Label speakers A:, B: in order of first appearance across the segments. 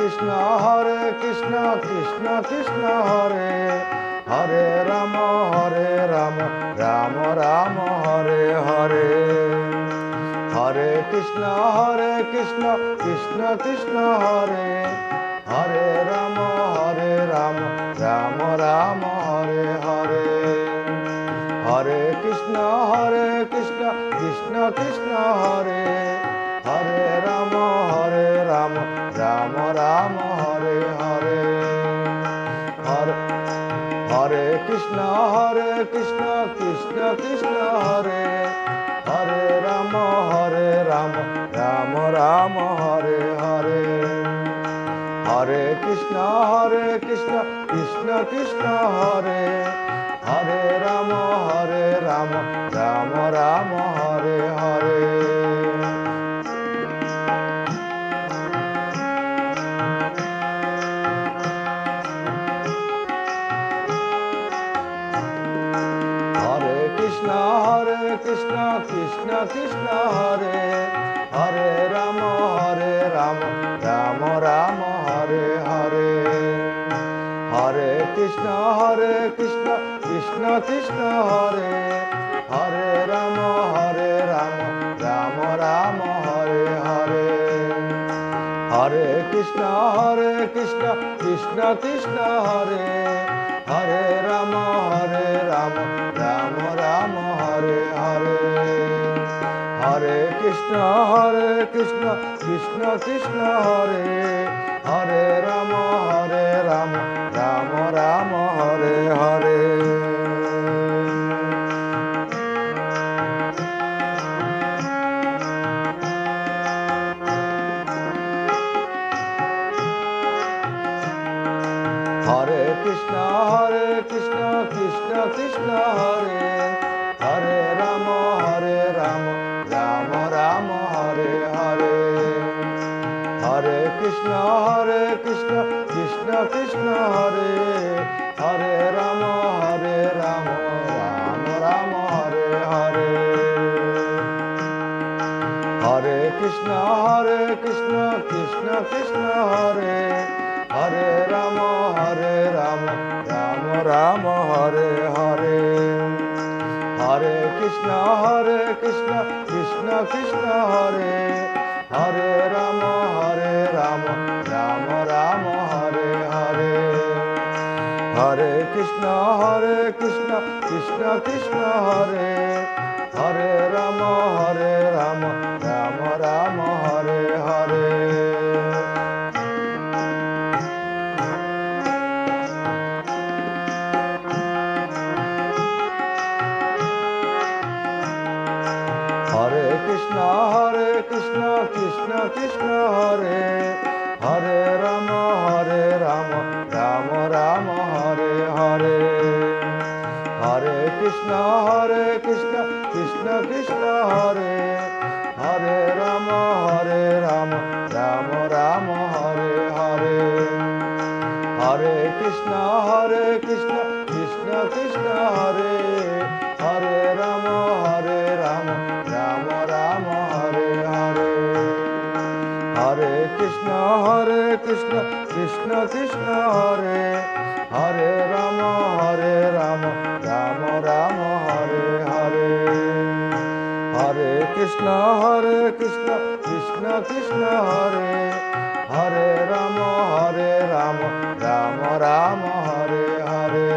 A: Krishna Krishna Krishna Hare Hare Ram Ram Ram Hare Hare. Hare Krishna Krishna Krishna Hare Hare Ram Ram Ram Hare Hare. Hare Krishna Krishna Krishna Hare Hare Ram Ram Ram Hare Hare. Hare Hare Krishna Krishna Krishna Hare Hare Ram Ram Hare Hare. Hare Krishna Krishna Krishna Hare Hare Ram Ram Hare Hare. Hare Krishna Krishna Hare Hare Ram Ram Hare Hare. Hare Krishna Krishna Krishna Hare Hare Ram Ram Hare Hare. Hare Krishna Krishna Krishna Hare Hare Ram Ram Hare Hare. Hare Krishna Krishna Krishna Hare Hare Ram Ram Hare Hare. Hare Krishna Krishna Hare Hare Ram Ram Hare Hare. Hare Krishna Krishna Krishna Hare Hare Ram Ram Hare Hare. Hare Krishna Krishna Krishna Hare Hare Ram Ram Hare Hare. Hare Krishna Krishna Krishna Hare Hare Ram Ram Hare Hare. Hare Krishna Krishna Krishna Hare Hare Ram Ram Hare Hare. Hare Krishna Krishna Hare Hare Ram Ram Hare Hare. Hare Krishna Krishna Krishna Hare Hare Ram Ram Hare Hare. Hare Krishna Krishna Krishna Hare Hare Ram Ram Hare Hare. Hare Krishna Krishna Krishna Hare Hare Ram Ram Hare Hare. Hare Krishna Krishna Krishna Hare Hare Ram Ram Hare Hare.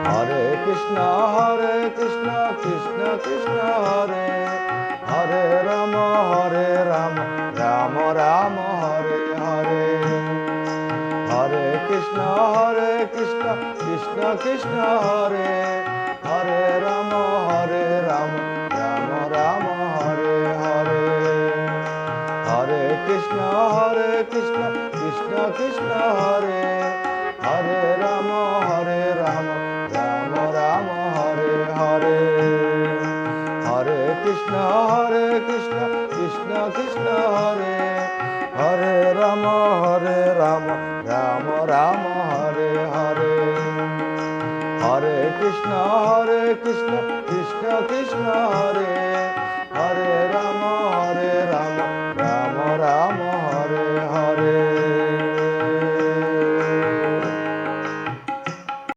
A: Hare Krishna Krishna Hare Hare Ram Ram Hare Hare. Hare Krishna Krishna Krishna Hare Hare Ram Ram Hare Hare. Hare Krishna Krishna Krishna Hare Hare Ram Ram Hare Hare. Hare Krishna Krishna Hare Hare Ram Ram Hare Hare. Krishna Krishna Krishna Hare Hare Ram